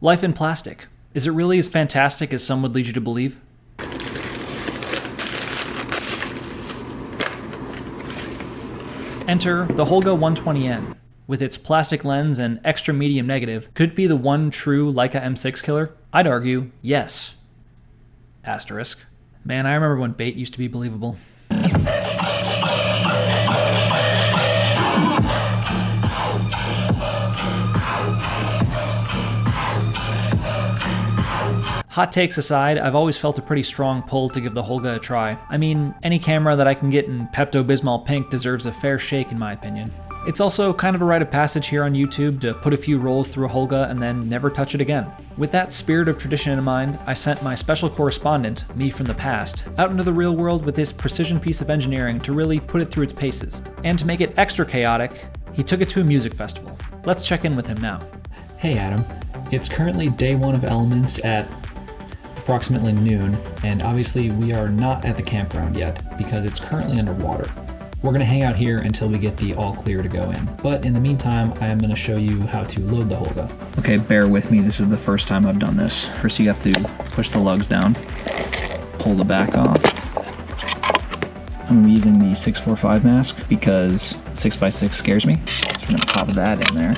Life in plastic. Is it really as fantastic as some would lead you to believe? Enter the Holga 120N. With its plastic lens and extra medium negative, could it be the one true Leica M6 killer? I'd argue, yes. Asterisk. Man, I remember when bait used to be believable. Hot takes aside, I've always felt a pretty strong pull to give the Holga a try. I mean, any camera that I can get in Pepto-Bismol pink deserves a fair shake in my opinion. It's also kind of a rite of passage here on YouTube to put a few rolls through a Holga and then never touch it again. With that spirit of tradition in mind, I sent my special correspondent, me from the past, out into the real world with this precision piece of engineering to really put it through its paces. And to make it extra chaotic, he took it to a music festival. Let's check in with him now. Hey Adam, it's currently day one of Elements at approximately noon, and obviously we are not at the campground yet because it's currently underwater. We're going to hang out here until we get the all clear to go in, but in the meantime I am going to show you how to load the Holga. Okay, bear with me, this is the first time I've done this. First you have to push the lugs down, pull the back off. I'm using the 645 mask because 6x6 scares me, so I'm going to pop that in there.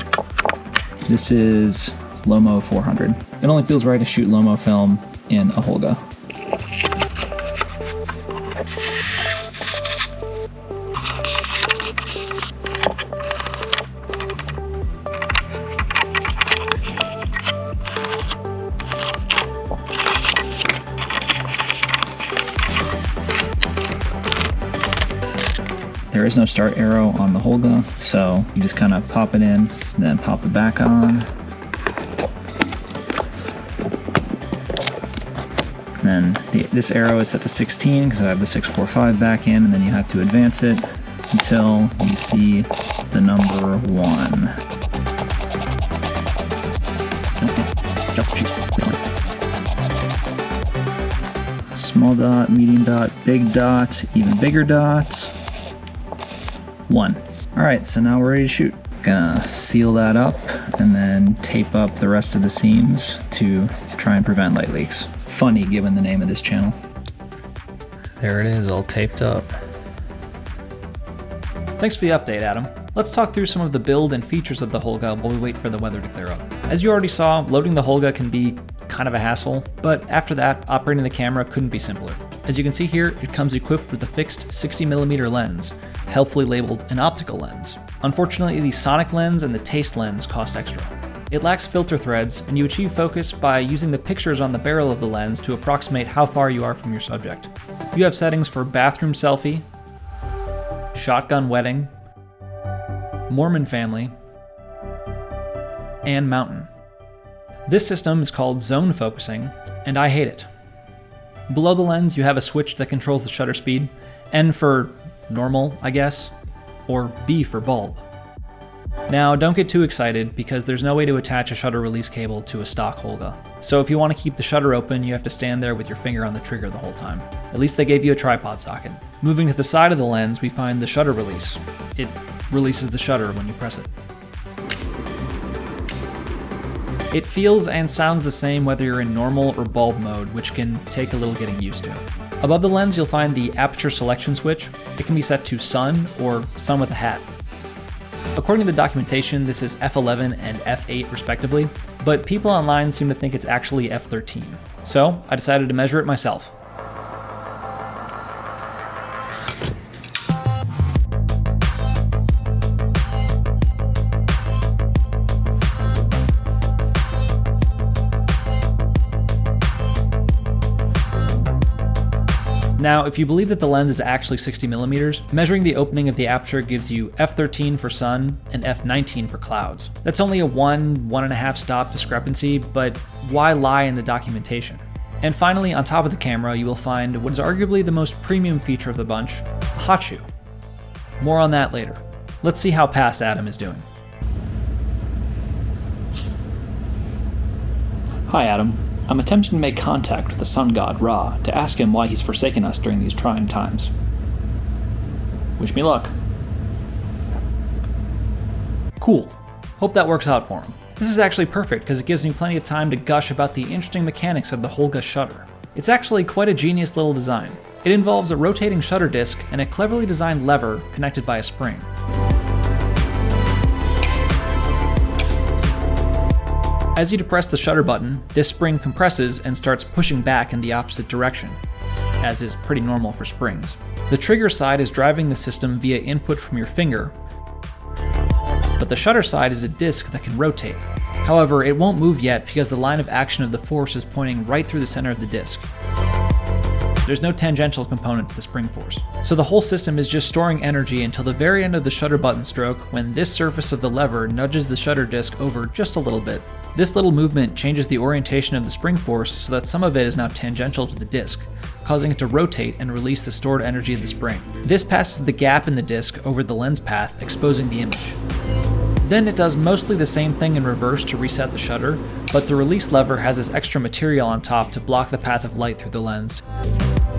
This is Lomo 400. It only feels right to shoot Lomo film in a Holga. There is no start arrow on the Holga, so you just kind of pop it in, then pop it back on. Then this arrow is set to 16 because I have the 645 back in, and then you have to advance it until you see the number 1. Small dot, medium dot, big dot, even bigger dot. 1. Alright, so now we're ready to shoot. Gonna seal that up and then tape up the rest of the seams to try and prevent light leaks. Funny given the name of this channel. There it is, all taped up. Thanks for the update, Adam. Let's talk through some of the build and features of the Holga while we wait for the weather to clear up. As you already saw, loading the Holga can be kind of a hassle, but after that, operating the camera couldn't be simpler. As you can see here, it comes equipped with a fixed 60mm lens, helpfully labeled an optical lens. Unfortunately, the sonic lens and the taste lens cost extra. It lacks filter threads, and you achieve focus by using the pictures on the barrel of the lens to approximate how far you are from your subject. You have settings for bathroom selfie, shotgun wedding, Mormon family, and mountain. This system is called zone focusing, and I hate it. Below the lens, you have a switch that controls the shutter speed, N for normal, I guess, or B for bulb. Now, don't get too excited because there's no way to attach a shutter release cable to a stock Holga. So if you want to keep the shutter open, you have to stand there with your finger on the trigger the whole time. At least they gave you a tripod socket. Moving to the side of the lens, we find the shutter release. It releases the shutter when you press it. It feels and sounds the same whether you're in normal or bulb mode, which can take a little getting used to. Above the lens, you'll find the aperture selection switch. It can be set to sun or sun with a hat. According to the documentation, this is f11 and f8 respectively, but people online seem to think it's actually f13. So I decided to measure it myself. Now, if you believe that the lens is actually 60mm, measuring the opening of the aperture gives you f13 for sun and f19 for clouds. That's only a 1.5 stop discrepancy, but why lie in the documentation? And finally, on top of the camera, you will find what is arguably the most premium feature of the bunch, a hot shoe. More on that later. Let's see how past Adam is doing. Hi Adam. I'm attempting to make contact with the sun god Ra to ask him why he's forsaken us during these trying times. Wish me luck. Cool. Hope that works out for him. This is actually perfect because it gives me plenty of time to gush about the interesting mechanics of the Holga shutter. It's actually quite a genius little design. It involves a rotating shutter disc and a cleverly designed lever connected by a spring. As you depress the shutter button, this spring compresses and starts pushing back in the opposite direction, as is pretty normal for springs. The trigger side is driving the system via input from your finger, but the shutter side is a disc that can rotate. However, it won't move yet because the line of action of the force is pointing right through the center of the disc. There's no tangential component to the spring force. So the whole system is just storing energy until the very end of the shutter button stroke when this surface of the lever nudges the shutter disc over just a little bit. This little movement changes the orientation of the spring force so that some of it is now tangential to the disc, causing it to rotate and release the stored energy of the spring. This passes the gap in the disc over the lens path, exposing the image. Then it does mostly the same thing in reverse to reset the shutter, but the release lever has this extra material on top to block the path of light through the lens,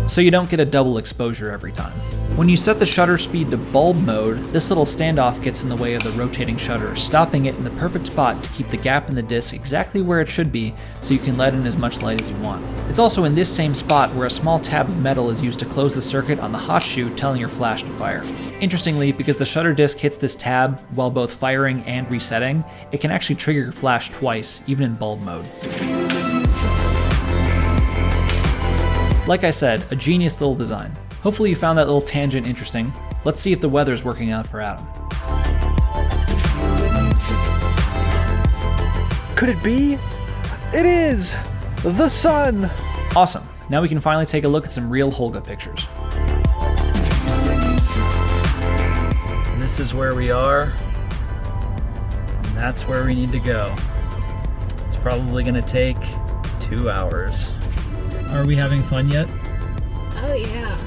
so you don't get a double exposure every time. When you set the shutter speed to bulb mode, this little standoff gets in the way of the rotating shutter, stopping it in the perfect spot to keep the gap in the disc exactly where it should be so you can let in as much light as you want. It's also in this same spot where a small tab of metal is used to close the circuit on the hot shoe telling your flash to fire. Interestingly, because the shutter disc hits this tab while both firing and resetting, it can actually trigger your flash twice, even in bulb mode. Like I said, a genius little design. Hopefully you found that little tangent interesting. Let's see if the weather's working out for Adam. Could it be? It is! The sun! Awesome. Now we can finally take a look at some real Holga pictures. This is where we are, and that's where we need to go. It's probably gonna take 2 hours. Are we having fun yet? Oh yeah.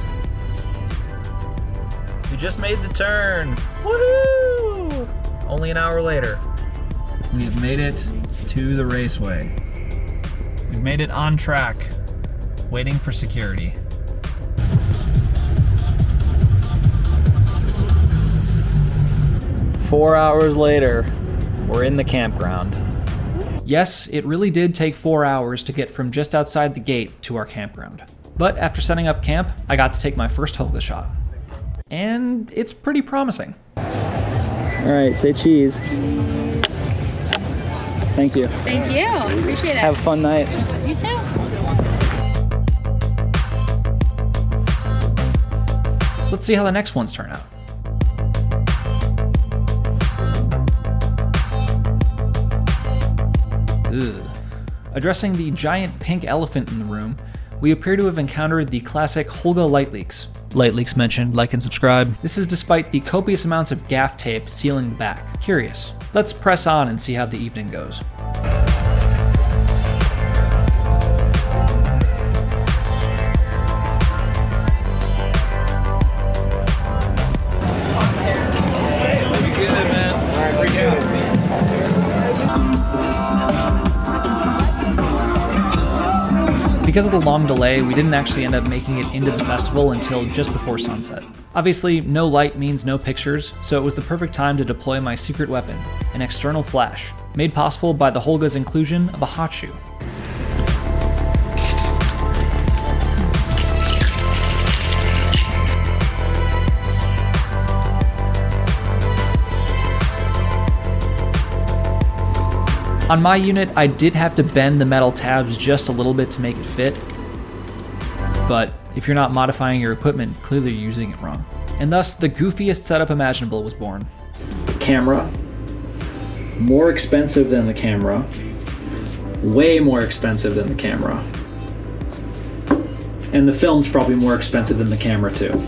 We just made the turn. Woohoo! Only an hour later. We have made it to the raceway. We've made it on track, waiting for security. Four hours later, we're in the campground. Yes, it really did take 4 hours to get from just outside the gate to our campground. But after setting up camp, I got to take my first Holga shot. And it's pretty promising. All right, say cheese. Thank you. Thank you. Appreciate it. Have a fun night. You too. Let's see how the next ones turn out. Ugh. Addressing the giant pink elephant in the room, we appear to have encountered the classic Holga light leaks. Light leaks mentioned, like and subscribe. This is despite the copious amounts of gaff tape sealing the back. Curious. Let's press on and see how the evening goes. Because of the long delay, we didn't actually end up making it into the festival until just before sunset. Obviously, no light means no pictures, so it was the perfect time to deploy my secret weapon, an external flash, made possible by the Holga's inclusion of a hot shoe. On my unit, I did have to bend the metal tabs just a little bit to make it fit, but if you're not modifying your equipment, clearly you're using it wrong. And thus, the goofiest setup imaginable was born. Camera. More expensive than the camera. Way more expensive than the camera. And the film's probably more expensive than the camera too.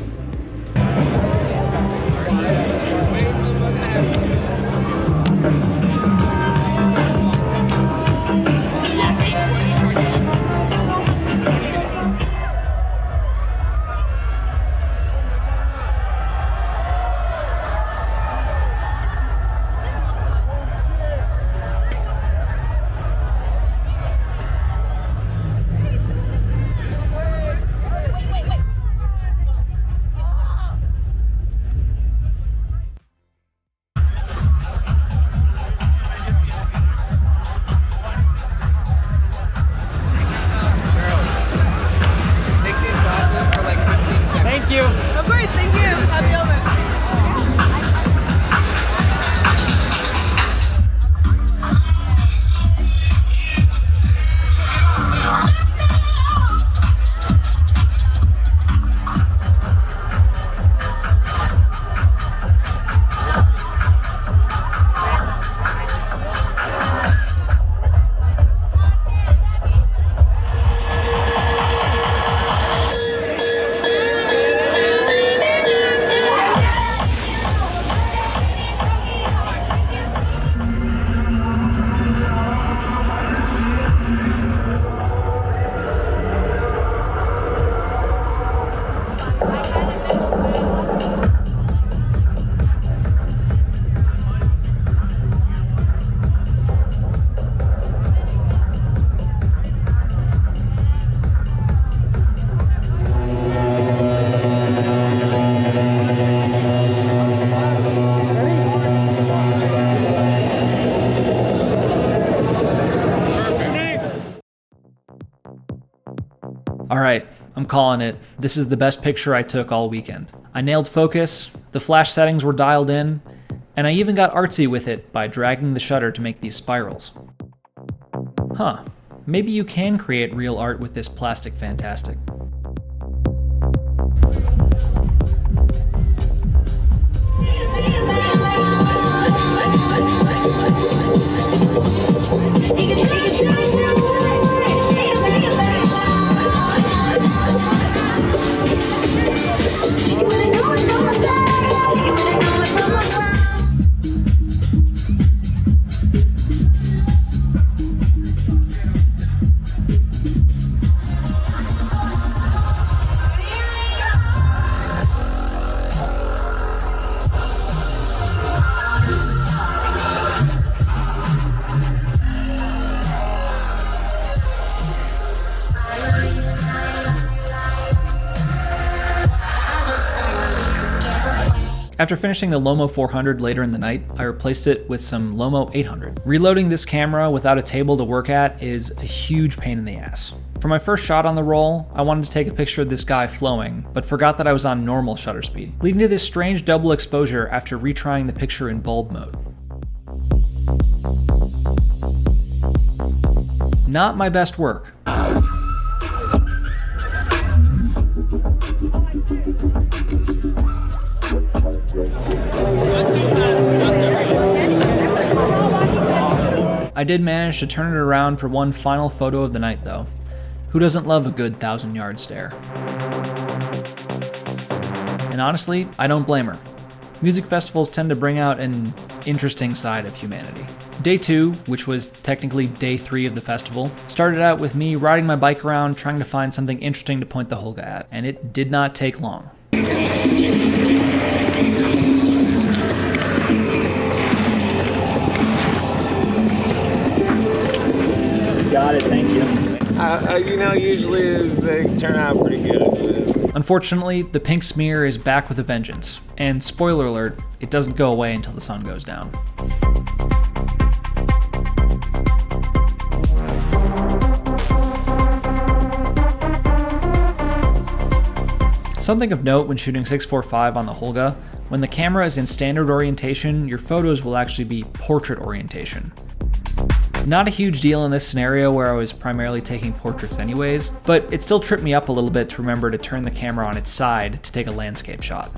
Alright, I'm calling it. This is the best picture I took all weekend. I nailed focus, the flash settings were dialed in, and I even got artsy with it by dragging the shutter to make these spirals. Huh, maybe you can create real art with this plastic fantastic. After finishing the Lomo 400 later in the night, I replaced it with some Lomo 800. Reloading this camera without a table to work at is a huge pain in the ass. For my first shot on the roll, I wanted to take a picture of this guy flowing, but forgot that I was on normal shutter speed, leading to this strange double exposure after retrying the picture in bulb mode. Not my best work. I did manage to turn it around for one final photo of the night though. Who doesn't love a good 1,000-yard stare? And honestly, I don't blame her. Music festivals tend to bring out an interesting side of humanity. Day 2, which was technically day 3 of the festival, started out with me riding my bike around trying to find something interesting to point the Holga at, and it did not take long. Got it, thank you. Usually they turn out pretty good. Unfortunately, the pink smear is back with a vengeance, and spoiler alert, it doesn't go away until the sun goes down. Something of note when shooting 645 on the Holga, when the camera is in standard orientation, your photos will actually be portrait orientation. Not a huge deal in this scenario where I was primarily taking portraits anyways, but it still tripped me up a little bit to remember to turn the camera on its side to take a landscape shot.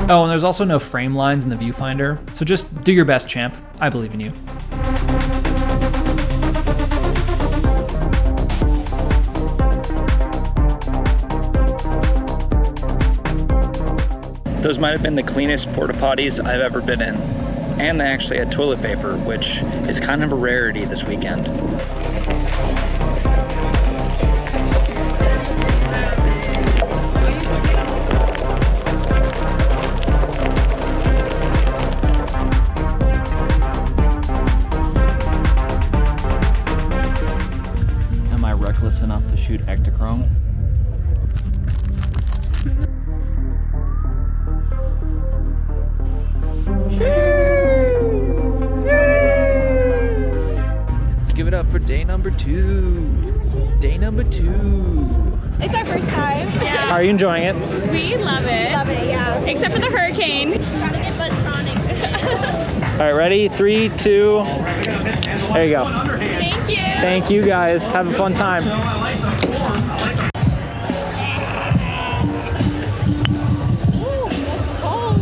Oh, and there's also no frame lines in the viewfinder, so just do your best, champ. I believe in you. Those might have been the cleanest porta potties I've ever been in. And they actually had toilet paper, which is kind of a rarity this weekend. Am I reckless enough to shoot Ektachrome? Let's give it up for day number 2. Day number 2. It's our first time. Yeah. How are you enjoying it? We love it. Love it, yeah. Except for the hurricane. Gotta get Buzztronic. All right, ready? 3, 2. There you go. Thank you. Thank you guys. Have a fun time. Ooh, that's cold.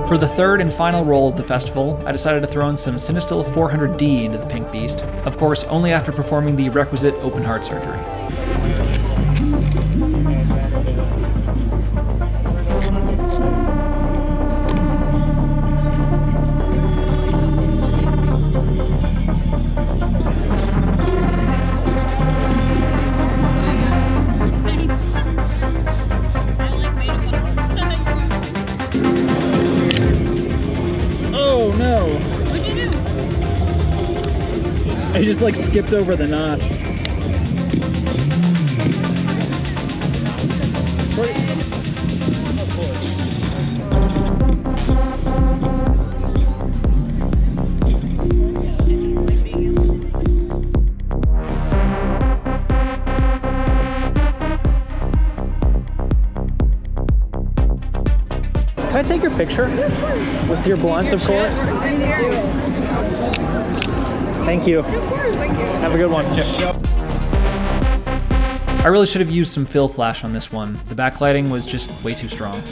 For the third and final roll of the festival, I decided to throw in some CineStill 400D into the pink beast, of course only after performing the requisite open heart surgery. Oh no! What'd you do? I just like skipped over the notch. Can I take your picture? With your blunts, of course. Thank you. Of course, thank you. Have a good one. I really should have used some fill flash on this one. The backlighting was just way too strong.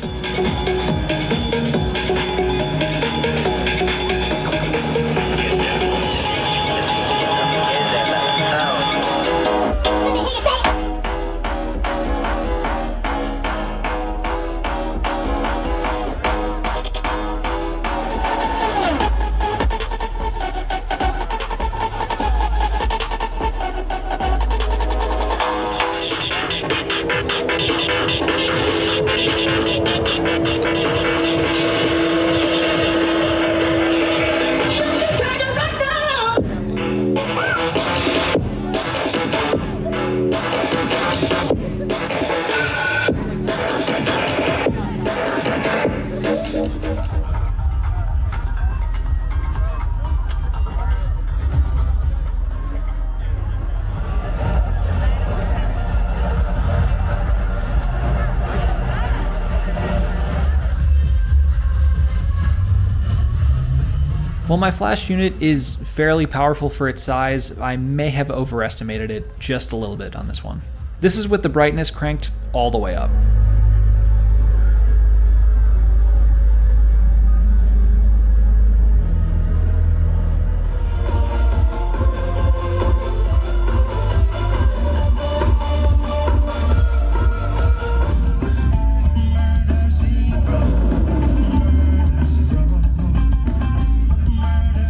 While my flash unit is fairly powerful for its size, I may have overestimated it just a little bit on this one. This is with the brightness cranked all the way up.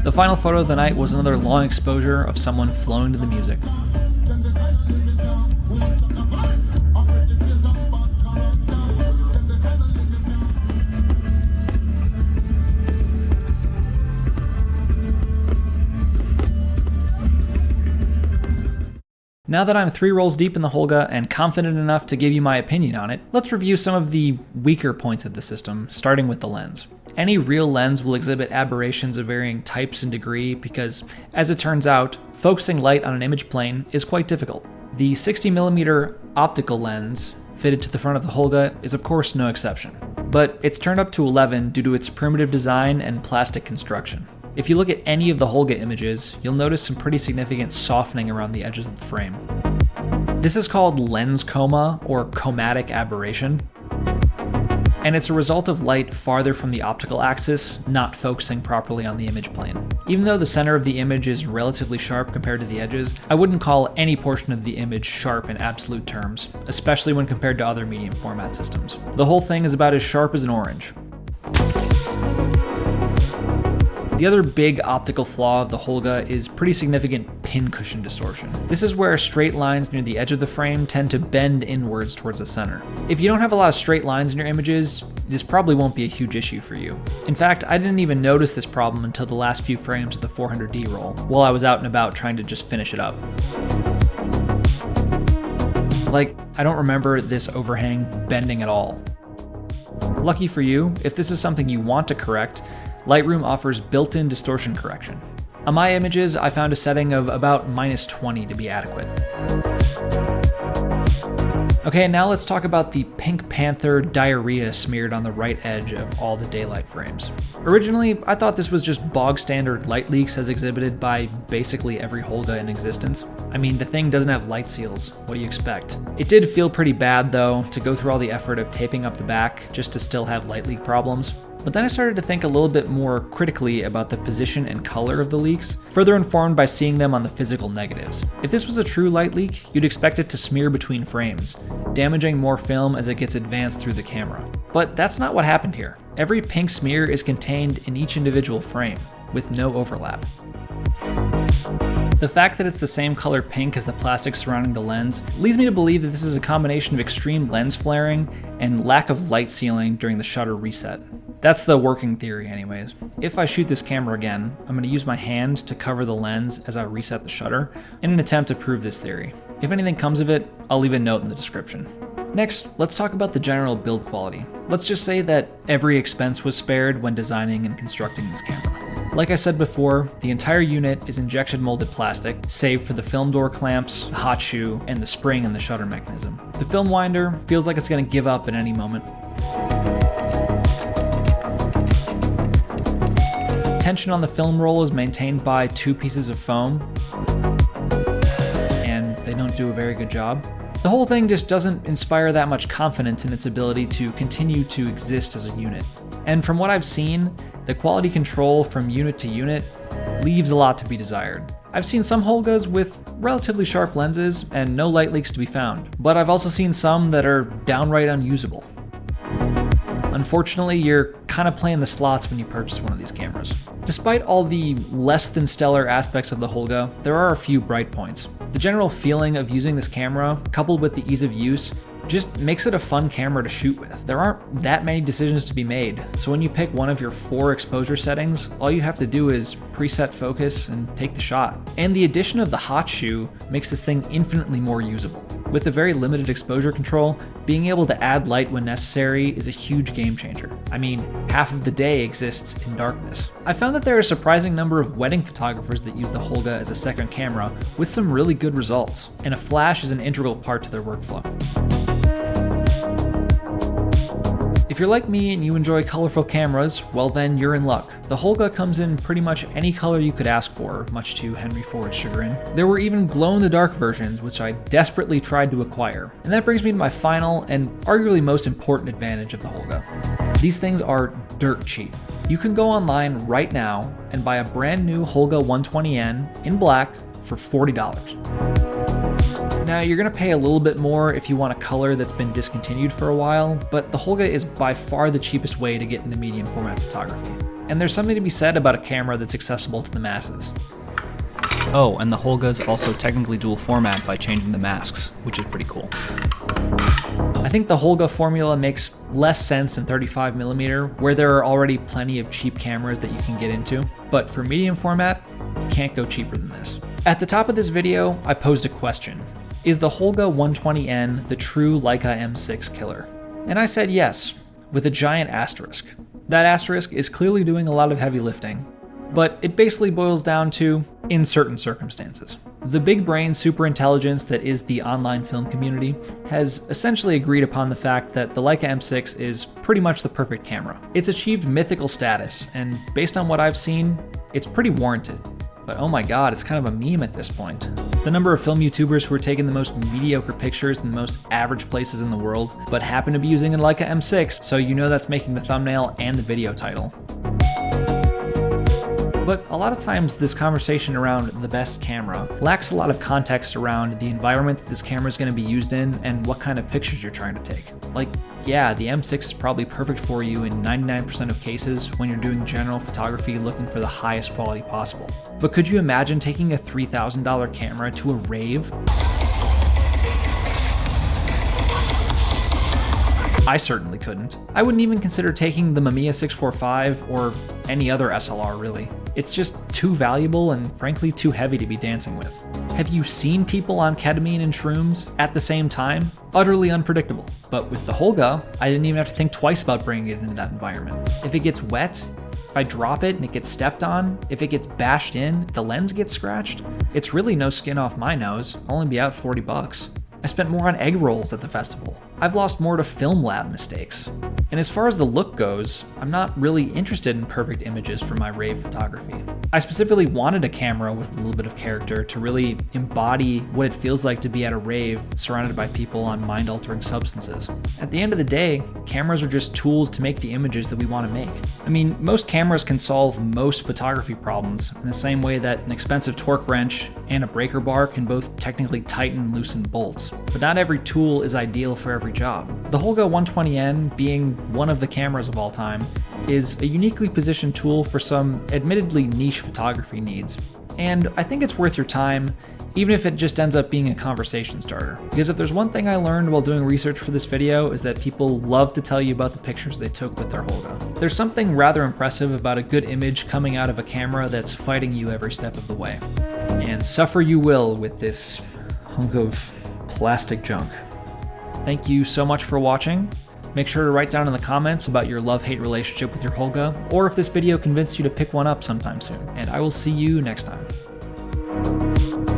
The final photo of the night was another long exposure of someone flowing to the music. Now that I'm 3 rolls deep in the Holga and confident enough to give you my opinion on it, let's review some of the weaker points of the system, starting with the lens. Any real lens will exhibit aberrations of varying types and degree because, as it turns out, focusing light on an image plane is quite difficult. The 60mm optical lens fitted to the front of the Holga is of course no exception, but it's turned up to 11 due to its primitive design and plastic construction. If you look at any of the Holga images, you'll notice some pretty significant softening around the edges of the frame. This is called lens coma or chromatic aberration, and it's a result of light farther from the optical axis not focusing properly on the image plane. Even though the center of the image is relatively sharp compared to the edges, I wouldn't call any portion of the image sharp in absolute terms, especially when compared to other medium format systems. The whole thing is about as sharp as an orange. The other big optical flaw of the Holga is pretty significant pincushion distortion. This is where straight lines near the edge of the frame tend to bend inwards towards the center. If you don't have a lot of straight lines in your images, this probably won't be a huge issue for you. In fact, I didn't even notice this problem until the last few frames of the 400D roll, while I was out and about trying to just finish it up. Like, I don't remember this overhang bending at all. Lucky for you, if this is something you want to correct, Lightroom offers built-in distortion correction. On my images, I found a setting of about -20 to be adequate. Okay, now let's talk about the Pink Panther diarrhea smeared on the right edge of all the daylight frames. Originally, I thought this was just bog standard light leaks as exhibited by basically every Holga in existence. I mean, the thing doesn't have light seals, what do you expect? It did feel pretty bad though, to go through all the effort of taping up the back just to still have light leak problems. But then I started to think a little bit more critically about the position and color of the leaks, further informed by seeing them on the physical negatives. If this was a true light leak, you'd expect it to smear between frames, damaging more film as it gets advanced through the camera. But that's not what happened here. Every pink smear is contained in each individual frame, with no overlap. The fact that it's the same color pink as the plastic surrounding the lens leads me to believe that this is a combination of extreme lens flaring and lack of light sealing during the shutter reset. That's the working theory anyways. If I shoot this camera again, I'm going to use my hand to cover the lens as I reset the shutter in an attempt to prove this theory. If anything comes of it, I'll leave a note in the description. Next, let's talk about the general build quality. Let's just say that every expense was spared when designing and constructing this camera. Like I said before, the entire unit is injection molded plastic, save for the film door clamps, the hot shoe, and the spring in the shutter mechanism. The film winder feels like it's going to give up at any moment. Tension on the film roll is maintained by 2 pieces of foam, and they don't do a very good job. The whole thing just doesn't inspire that much confidence in its ability to continue to exist as a unit. And from what I've seen, the quality control from unit to unit leaves a lot to be desired. I've seen some Holgas with relatively sharp lenses and no light leaks to be found, but I've also seen some that are downright unusable. Unfortunately, you're kind of playing the slots when you purchase one of these cameras. Despite all the less than stellar aspects of the Holga, there are a few bright points. The general feeling of using this camera, coupled with the ease of use, just makes it a fun camera to shoot with. There aren't that many decisions to be made, so when you pick one of your 4 exposure settings, all you have to do is preset focus and take the shot. And the addition of the hot shoe makes this thing infinitely more usable. With a very limited exposure control, being able to add light when necessary is a huge game changer. I mean, half of the day exists in darkness. I found that there are a surprising number of wedding photographers that use the Holga as a second camera with some really good results, and a flash is an integral part to their workflow. If you're like me and you enjoy colorful cameras, well then you're in luck. The Holga comes in pretty much any color you could ask for, much to Henry Ford's chagrin. There were even glow-in-the-dark versions, which I desperately tried to acquire. And that brings me to my final and arguably most important advantage of the Holga. These things are dirt cheap. You can go online right now and buy a brand new Holga 120N in black for $40. Now, you're going to pay a little bit more if you want a color that's been discontinued for a while, but the Holga is by far the cheapest way to get into medium format photography. And there's something to be said about a camera that's accessible to the masses. Oh, and the Holga is also technically dual format by changing the masks, which is pretty cool. I think the Holga formula makes less sense in 35mm, where there are already plenty of cheap cameras that you can get into, but for medium format, you can't go cheaper than this. At the top of this video, I posed a question. Is the Holga 120N the true Leica M6 killer? And I said yes, with a giant asterisk. That asterisk is clearly doing a lot of heavy lifting, but it basically boils down to in certain circumstances. The big brain superintelligence that is the online film community has essentially agreed upon the fact that the Leica M6 is pretty much the perfect camera. It's achieved mythical status, and based on what I've seen, it's pretty warranted. But oh my god, it's kind of a meme at this point. The number of film YouTubers who are taking the most mediocre pictures in the most average places in the world, but happen to be using a Leica M6, so you know that's making the thumbnail and the video title. But a lot of times this conversation around the best camera lacks a lot of context around the environment this camera is going to be used in and what kind of pictures you're trying to take. Like, yeah, the M6 is probably perfect for you in 99% of cases when you're doing general photography looking for the highest quality possible. But could you imagine taking a $3,000 camera to a rave? I certainly couldn't. I wouldn't even consider taking the Mamiya 645 or any other SLR really. It's just too valuable and frankly too heavy to be dancing with. Have you seen people on ketamine and shrooms at the same time? Utterly unpredictable. But with the Holga, I didn't even have to think twice about bringing it into that environment. If it gets wet, if I drop it and it gets stepped on, if it gets bashed in, if the lens gets scratched, it's really no skin off my nose. I'll only be out $40. I spent more on egg rolls at the festival. I've lost more to film lab mistakes. And as far as the look goes, I'm not really interested in perfect images for my rave photography. I specifically wanted a camera with a little bit of character to really embody what it feels like to be at a rave surrounded by people on mind-altering substances. At the end of the day, cameras are just tools to make the images that we want to make. I mean, most cameras can solve most photography problems in the same way that an expensive torque wrench and a breaker bar can both technically tighten and loosen bolts. But not every tool is ideal for every job. The Holga 120N, being one of the cameras of all time, is a uniquely positioned tool for some admittedly niche photography needs. And I think it's worth your time, even if it just ends up being a conversation starter. Because if there's one thing I learned while doing research for this video, is that people love to tell you about the pictures they took with their Holga. There's something rather impressive about a good image coming out of a camera that's fighting you every step of the way. And suffer you will with this hunk of plastic junk. Thank you so much for watching. Make sure to write down in the comments about your love-hate relationship with your Holga, or if this video convinced you to pick one up sometime soon. And I will see you next time.